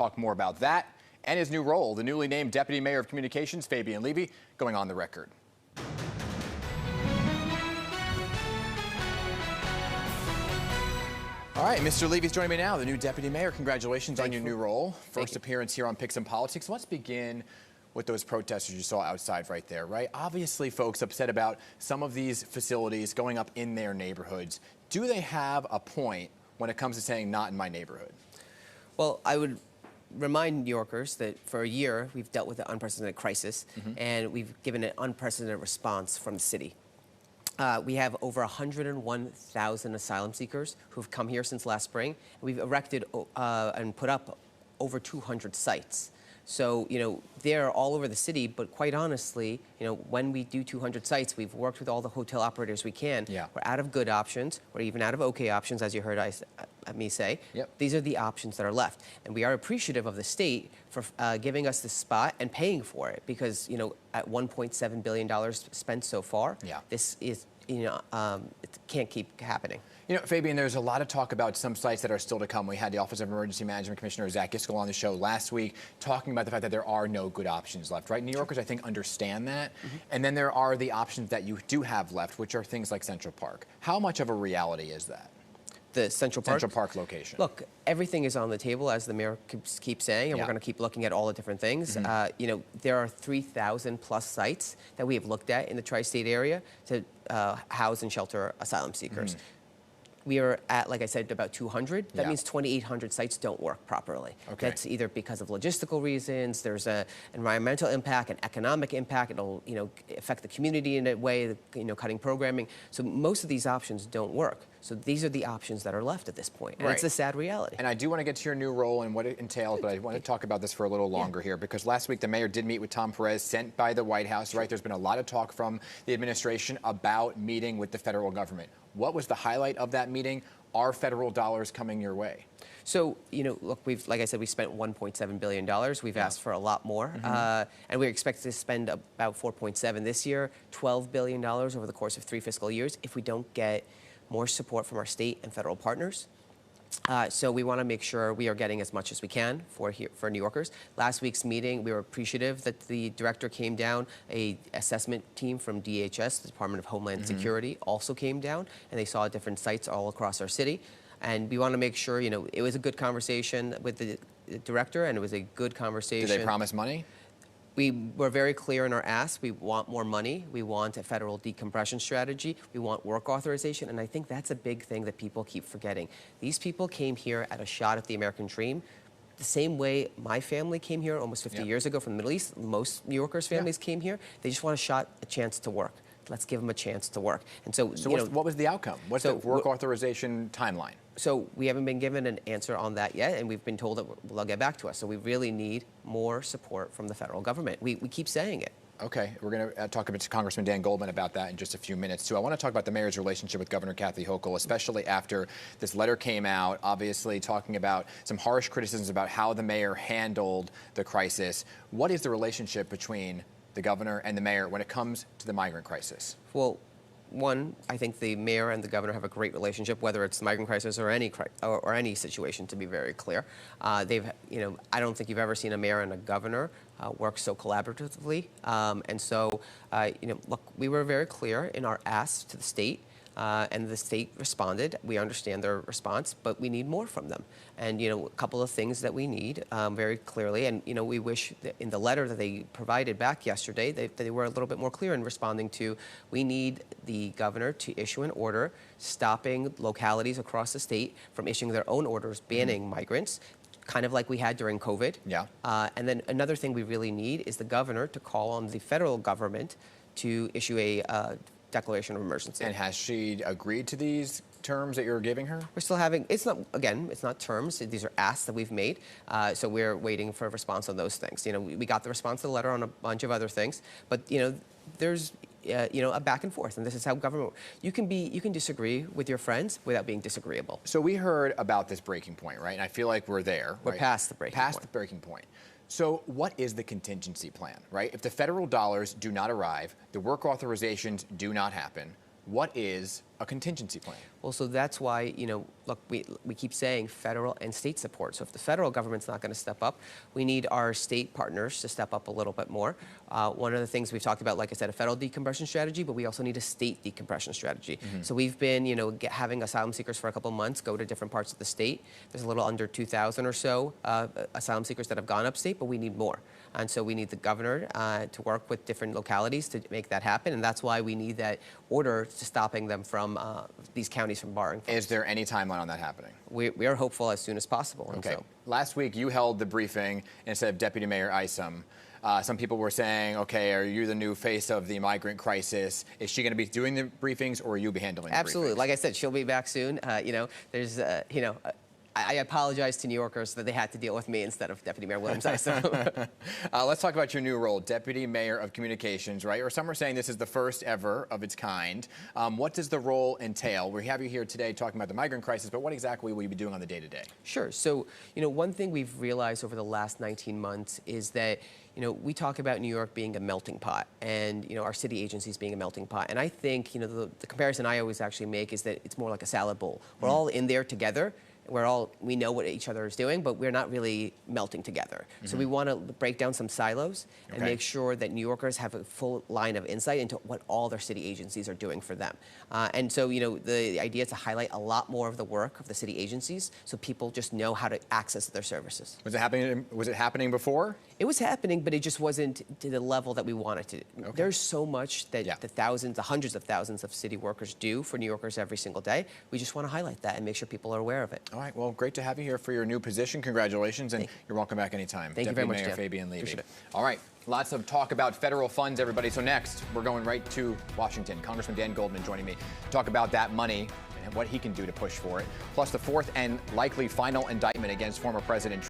Talk more about that and his new role. The newly named Deputy Mayor of Communications, Fabien Levy, going on the record. All right, Mr. Levy's joining me now, the new Deputy Mayor. Congratulations on your new role. First appearance here on Picks and Politics. Let's begin with those protesters you saw outside right there, right? Obviously, folks upset about some of these facilities going up in their neighborhoods. Do they have a point when it comes to saying not in my neighborhood? Well, I would remind New Yorkers that for a year we've dealt with an unprecedented crisis, and we've given an unprecedented response from the city. We have over 101,000 asylum seekers who've come here since last spring. We've erected and put up over 200 sites. So, they're all over the city, but quite honestly, when we do 200 sites, we've worked with all the hotel operators we can. Yeah. We're out of good options. We're even out of okay options, as you heard me say. Yep. These are the options that are left. And we are appreciative of the state for giving us this spot and paying for it because, at $1.7 billion spent so far, this is, it can't keep happening. Fabien, there's a lot of talk about some sites that are still to come. We had the Office of Emergency Management Commissioner Zach Giskel on the show last week talking about the fact that there are no good options left, right? New Yorkers, I think, understand that. And then there are the options that you do have left, which are things like Central Park. How much of a reality is that? The Central Park? Central Park location. Look, everything is on the table, as the mayor keeps saying, and we're going to keep looking at all the different things. There are 3,000 plus sites that we have looked at in the tri-state area to house and shelter asylum seekers. We are at, like I said, about 200. That means 2,800 sites don't work properly. Okay. That's either because of logistical reasons, there's an environmental impact, an economic impact, it'll affect the community in a way, cutting programming. So most of these options don't work. So these are the options that are left at this point. And it's a sad reality. And I do want to get to your new role and what it entails, but I want to talk about this for a little longer here because last week the mayor did meet with Tom Perez, sent by the White House, right? There's been a lot of talk from the administration about meeting with the federal government. What was the highlight of that meeting? Are federal dollars coming your way? So, look, like I said, we spent $1.7 billion. We've asked for a lot more. And we expect to spend about $4.7 this year, $12 billion over the course of 3 fiscal years if we don't get more support from our state and federal partners. So we want to make sure we are getting as much as we can for New Yorkers. Last week's meeting, we were appreciative that the director came down. A assessment team from DHS, the Department of Homeland Security, also came down, and they saw different sites all across our city. And we want to make sure, it was a good conversation with the director, and it was a good conversation. Did they promise money? We were very clear in our ask. We want more money. We want a federal decompression strategy. We want work authorization. And I think that's a big thing that people keep forgetting. These people came here at a shot at the American dream. The same way my family came here almost 50 years ago from the Middle East. Most New Yorkers' families came here. They just want a chance to work. Let's give them a chance to work. And so, what was the outcome? What's the work authorization timeline? So we haven't been given an answer on that yet, and we've been told that they'll get back to us. So we really need more support from the federal government. We keep saying it. Okay, we're going to talk to Congressman Dan Goldman about that in just a few minutes, too. I want to talk about the mayor's relationship with Governor Kathy Hochul, especially after this letter came out, obviously talking about some harsh criticisms about how the mayor handled the crisis. What is the relationship between the governor and the mayor when it comes to the migrant crisis? Well, one, I think the mayor and the governor have a great relationship, whether it's the migrant crisis or any situation, to be very clear. I don't think you've ever seen a mayor and a governor work so collaboratively. And so, look, we were very clear in our ask to the state. And the state responded. We understand their response, but we need more from them. And, a couple of things that we need very clearly, and, we wish that in the letter that they provided back yesterday, they were a little bit more clear in responding to, we need the governor to issue an order stopping localities across the state from issuing their own orders banning migrants, kind of like we had during COVID. And then another thing we really need is the governor to call on the federal government to issue a declaration of emergency. And has she agreed to these terms that you're giving her? We're still having, it's not terms, these are asks that we've made, so we're waiting for a response on those things. We got the response to the letter on a bunch of other things, but, there's, a back and forth, and this is how government works. You can disagree with your friends without being disagreeable. So we heard about this breaking point, right? And I feel like we're there. We're past the breaking point. Past the breaking point. So what is the contingency plan, right? If the federal dollars do not arrive, the work authorizations do not happen, what is a contingency plan? Well, so that's why, look, we keep saying federal and state support. So if the federal government's not going to step up, we need our state partners to step up a little bit more. One of the things we've talked about, like I said, a federal decompression strategy, but we also need a state decompression strategy. So we've been, having asylum seekers for a couple months go to different parts of the state. There's a little under 2,000 or so asylum seekers that have gone upstate, but we need more. And so we need the governor to work with different localities to make that happen. And that's why we need that order to stopping them from these counties from borrowing funds. Is there any timeline on that happening? We are hopeful as soon as possible. Okay. So. Last week you held the briefing instead of Deputy Mayor Isom. Some people were saying, okay, are you the new face of the migrant crisis? Is she going to be doing the briefings, or will you be handling the briefings? Absolutely. Like I said, she'll be back soon. There's, I apologize to New Yorkers that they had to deal with me instead of Deputy Mayor Williams. Let's talk about your new role, Deputy Mayor of Communications, right? Or some are saying this is the first ever of its kind. What does the role entail? We have you here today talking about the migrant crisis, but what exactly will you be doing on the day-to-day? Sure. So, one thing we've realized over the last 19 months is that, we talk about New York being a melting pot and, our city agencies being a melting pot. And I think, the comparison I always actually make is that it's more like a salad bowl. We're all in there together. We know what each other is doing, but we're not really melting together. So we want to break down some silos and make sure that New Yorkers have a full line of insight into what all their city agencies are doing for them. And so, the idea is to highlight a lot more of the work of the city agencies so people just know how to access their services. Was it happening before? It was happening, but it just wasn't to the level that we wanted to. There's so much that the hundreds of thousands of city workers do for New Yorkers every single day. We just want to highlight that and make sure people are aware of it. All right. Well, great to have you here for your new position. Congratulations, and you're welcome back anytime. Thank you very much, Deputy Mayor Dan. Fabien Levy. Appreciate it. All right. Lots of talk about federal funds, everybody. So next, we're going right to Washington. Congressman Dan Goldman joining me to talk about that money and what he can do to push for it. Plus the fourth and likely final indictment against former President